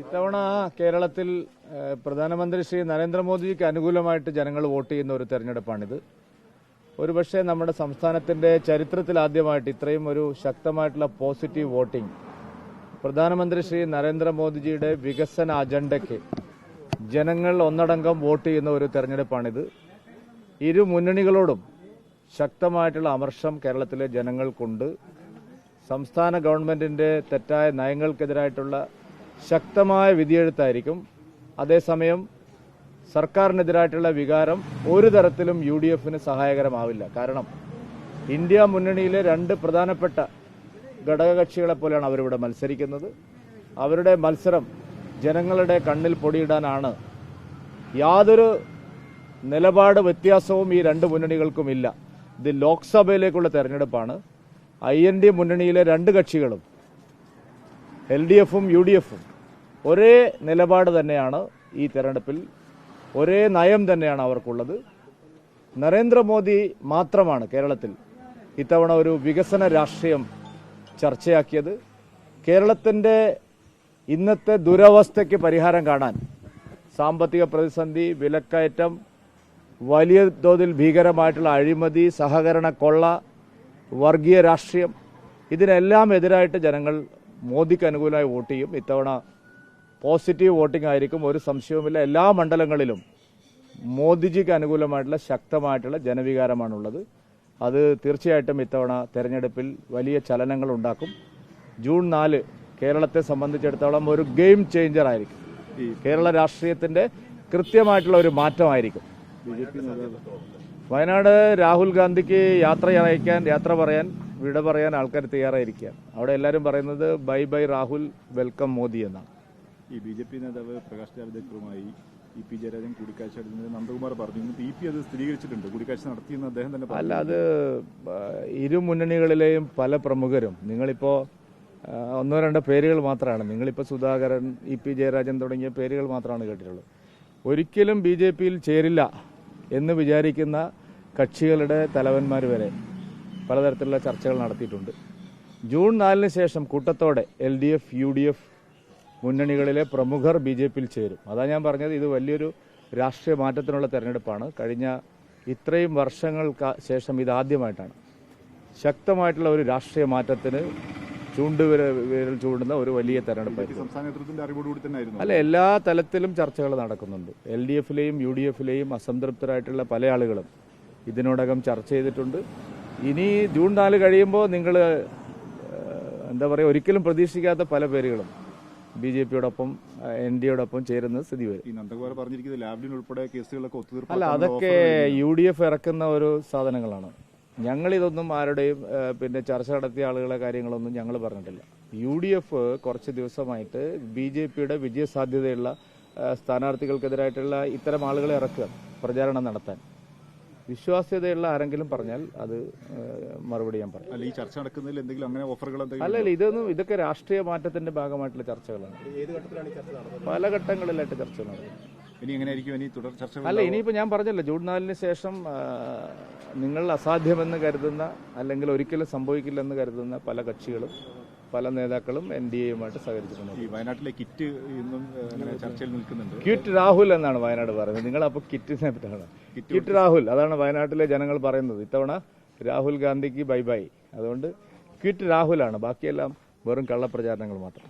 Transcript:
ഇത്തവണ കേരളത്തിൽ പ്രധാനമന്ത്രി ശ്രീ നരേന്ദ്രമോദിക്ക് അനുകൂലമായിട്ട് ജനങ്ങൾ വോട്ട് ചെയ്യുന്ന ഒരു തെരഞ്ഞെടുപ്പാണിത്. ഒരുപക്ഷെ നമ്മുടെ സംസ്ഥാനത്തിന്റെ ചരിത്രത്തിൽ ആദ്യമായിട്ട് ഇത്രയും ഒരു ശക്തമായിട്ടുള്ള പോസിറ്റീവ് വോട്ടിംഗ് പ്രധാനമന്ത്രി ശ്രീ നരേന്ദ്രമോദിജിയുടെ വികസന അജണ്ടയ്ക്ക് ജനങ്ങൾ ഒന്നടങ്കം വോട്ട് ചെയ്യുന്ന ഒരു തെരഞ്ഞെടുപ്പാണിത്. ഇരു മുന്നണികളോടും ശക്തമായിട്ടുള്ള അമർഷം കേരളത്തിലെ ജനങ്ങൾക്കുണ്ട്. സംസ്ഥാന ഗവൺമെന്റിന്റെ തെറ്റായ നയങ്ങൾക്കെതിരായിട്ടുള്ള ശക്തമായ വിധിയെഴുത്തായിരിക്കും. അതേസമയം സർക്കാരിനെതിരായിട്ടുള്ള വികാരം ഒരു തരത്തിലും UDFന് സഹായകരമാവില്ല. കാരണം ഇന്ത്യ മുന്നണിയിലെ രണ്ട് പ്രധാനപ്പെട്ട ഘടകകക്ഷികളെ പോലെയാണ് അവരിവിടെ മത്സരിക്കുന്നത്. അവരുടെ മത്സരം ജനങ്ങളുടെ കണ്ണിൽ പൊടിയിടാനാണ്. യാതൊരു നിലപാട് വ്യത്യാസവും ഈ രണ്ട് മുന്നണികൾക്കുമില്ല. ഇത് ലോക്സഭയിലേക്കുള്ള തെരഞ്ഞെടുപ്പാണ്. IND മുന്നണിയിലെ രണ്ട് കക്ഷികളും LDFും UDFും ഒരേ നിലപാട് തന്നെയാണ്. ഈ തെരഞ്ഞെടുപ്പിൽ ഒരേ നയം തന്നെയാണ് അവർക്കുള്ളത്. നരേന്ദ്രമോദി മാത്രമാണ് കേരളത്തിൽ ഇത്തവണ ഒരു വികസന രാഷ്ട്രീയം ചർച്ചയാക്കിയത്. കേരളത്തിന്റെ ഇന്നത്തെ ദുരവസ്ഥയ്ക്ക് പരിഹാരം കാണാൻ സാമ്പത്തിക പ്രതിസന്ധി, വിലക്കയറ്റം, വലിയ തോതിൽ ഭീകരമായിട്ടുള്ള അഴിമതി, സഹകരണ കൊള്ള, വർഗീയ രാഷ്ട്രീയം, ഇതിനെല്ലാം എതിരായിട്ട് ജനങ്ങൾ മോദിക്ക് അനുകൂലമായി വോട്ട് ചെയ്യും. ഇത്തവണ പോസിറ്റീവ് വോട്ടിംഗ് ആയിരിക്കും, ഒരു സംശയവുമില്ല. എല്ലാ മണ്ഡലങ്ങളിലും മോദിജിക്ക് അനുകൂലമായിട്ടുള്ള ശക്തമായിട്ടുള്ള ജനവികാരമാണുള്ളത്. അത് തീർച്ചയായിട്ടും ഇത്തവണ തെരഞ്ഞെടുപ്പിൽ വലിയ ചലനങ്ങൾ ഉണ്ടാക്കും. ജൂൺ 4 കേരളത്തെ സംബന്ധിച്ചിടത്തോളം ഒരു ഗെയിം ചേഞ്ചർ ആയിരിക്കും. കേരള രാഷ്ട്രീയത്തിന്റെ കൃത്യമായിട്ടുള്ള ഒരു മാറ്റമായിരിക്കും. വയനാട് രാഹുൽ ഗാന്ധിക്ക് യാത്ര പറയാൻ വിട പറയാൻ ആൾക്കാർ തയ്യാറായിരിക്കുകയാണ്. അവിടെ എല്ലാവരും പറയുന്നത് bye bye Rahul, welcome Modi എന്നാണ്. ഈ BJP നേതാവ് പ്രകാശ് ജാവ്ദേക്കറുമായി EP ജയരാജൻ കൂടിക്കാഴ്ച നടത്തുന്നത് നന്ദകുമാർ പറഞ്ഞു. EP അത് സ്ഥിരീകരിച്ചിട്ടുണ്ട്, കൂടിക്കാഴ്ച നടത്തിയെന്ന് അദ്ദേഹം തന്നെ. അല്ല, അത് ഇരു മുന്നണികളിലെയും പല പ്രമുഖരും, നിങ്ങളിപ്പോ ഒന്നോ രണ്ടോ പേരുകൾ മാത്രമാണ്, നിങ്ങളിപ്പോൾ സുധാകരൻ, EP ജയരാജൻ തുടങ്ങിയ പേരുകൾ മാത്രമാണ് കേട്ടിട്ടുള്ളത്. ഒരിക്കലും BJPയിൽ ചേരില്ല എന്ന് വിചാരിക്കുന്ന കക്ഷികളുടെ തലവന്മാർ വരെ പലതരത്തിലുള്ള ചർച്ചകൾ നടത്തിയിട്ടുണ്ട്. ജൂൺ 4 ശേഷം കൂട്ടത്തോടെ LDF, UDF മുന്നണികളിലെ പ്രമുഖർ BJPയിൽ ചേരും. അതാ ഞാൻ പറഞ്ഞത്, ഇത് വലിയൊരു രാഷ്ട്രീയ മാറ്റത്തിനുള്ള തെരഞ്ഞെടുപ്പാണ്. കഴിഞ്ഞ ഇത്രയും വർഷങ്ങൾക്ക് ശേഷം ഇതാദ്യമായിട്ടാണ് ശക്തമായിട്ടുള്ള ഒരു രാഷ്ട്രീയ മാറ്റത്തിന് വിരൽ ചൂണ്ടുന്ന ഒരു വലിയ തെരഞ്ഞെടുപ്പായിരുന്നു. അല്ല, എല്ലാ തലത്തിലും ചർച്ചകൾ നടക്കുന്നുണ്ട്. LDFിലെയും UDFിലെയും അസംതൃപ്തരായിട്ടുള്ള പല ആളുകളും ഇതിനോടകം ചർച്ച ചെയ്തിട്ടുണ്ട്. ഇനി ജൂൺ 4 കഴിയുമ്പോൾ നിങ്ങൾ എന്താ പറയുക, ഒരിക്കലും പ്രതീക്ഷിക്കാത്ത പല പേരുകളും BJPയോടൊപ്പം NDയോടൊപ്പം ചേരുന്ന സ്ഥിതി വരും. അല്ല, അതൊക്കെ UDF ഇറക്കുന്ന ഒരു സാധനങ്ങളാണ്. ഞങ്ങളിതൊന്നും ആരുടെയും ചർച്ച നടത്തിയ ആളുകളെ കാര്യങ്ങളൊന്നും ഞങ്ങൾ പറഞ്ഞിട്ടില്ല. UDF കുറച്ച് ദിവസമായിട്ട് BJPയുടെ വിജയസാധ്യതയുള്ള സ്ഥാനാർത്ഥികൾക്കെതിരായിട്ടുള്ള ഇത്തരം ആളുകളെ ഇറക്കുക, പ്രചാരണം നടത്താൻ. വിശ്വാസ്യതയുള്ള ആരെങ്കിലും പറഞ്ഞാൽ അത് മറുപടി ഞാൻ പറയും. ഈ ചർച്ച നടക്കുന്നതിൽ എന്തെങ്കിലും അങ്ങനെ ഓഫറുകൾ? അല്ലല്ല, ഇതൊക്കെ രാഷ്ട്രീയ മാറ്റത്തിന്റെ ഭാഗമായിട്ടുള്ള ചർച്ചകളാണ്. പല ഘട്ടങ്ങളിലായിട്ട് ചർച്ച നടക്കും. ഇനി എങ്ങനെയായിരിക്കും ഇനി തുടർ ചർച്ചകൾ? അല്ല, ഇനിയിപ്പോൾ ഞാൻ പറഞ്ഞല്ലോ, ജൂൺ 4 ശേഷം നിങ്ങൾ അസാധ്യമെന്ന് കരുതുന്ന, അല്ലെങ്കിൽ ഒരിക്കലും സംഭവിക്കില്ലെന്ന് കരുതുന്ന പല കക്ഷികളും പല നേതാക്കളും NDAയുമായിട്ട് സഹകരിച്ചിട്ടുണ്ട്. ഈ വയനാട്ടിലെ കിറ്റ് ഇന്നും ചർച്ചയിൽ നിൽക്കുന്നുണ്ട്. ക്വിറ്റ് രാഹുൽ എന്നാണ് വയനാട് പറയുന്നത്. നിങ്ങളപ്പോൾ കിറ്റിനെ പറ്റാണ്. ക്വിറ്റ് രാഹുൽ, അതാണ് വയനാട്ടിലെ ജനങ്ങൾ പറയുന്നത്. ഇത്തവണ രാഹുൽ ഗാന്ധിക്ക് ബൈ ബൈ. അതുകൊണ്ട് ക്വിറ്റ് രാഹുലാണ്. ബാക്കിയെല്ലാം വെറും കള്ളപ്രചാരണങ്ങൾ മാത്രം.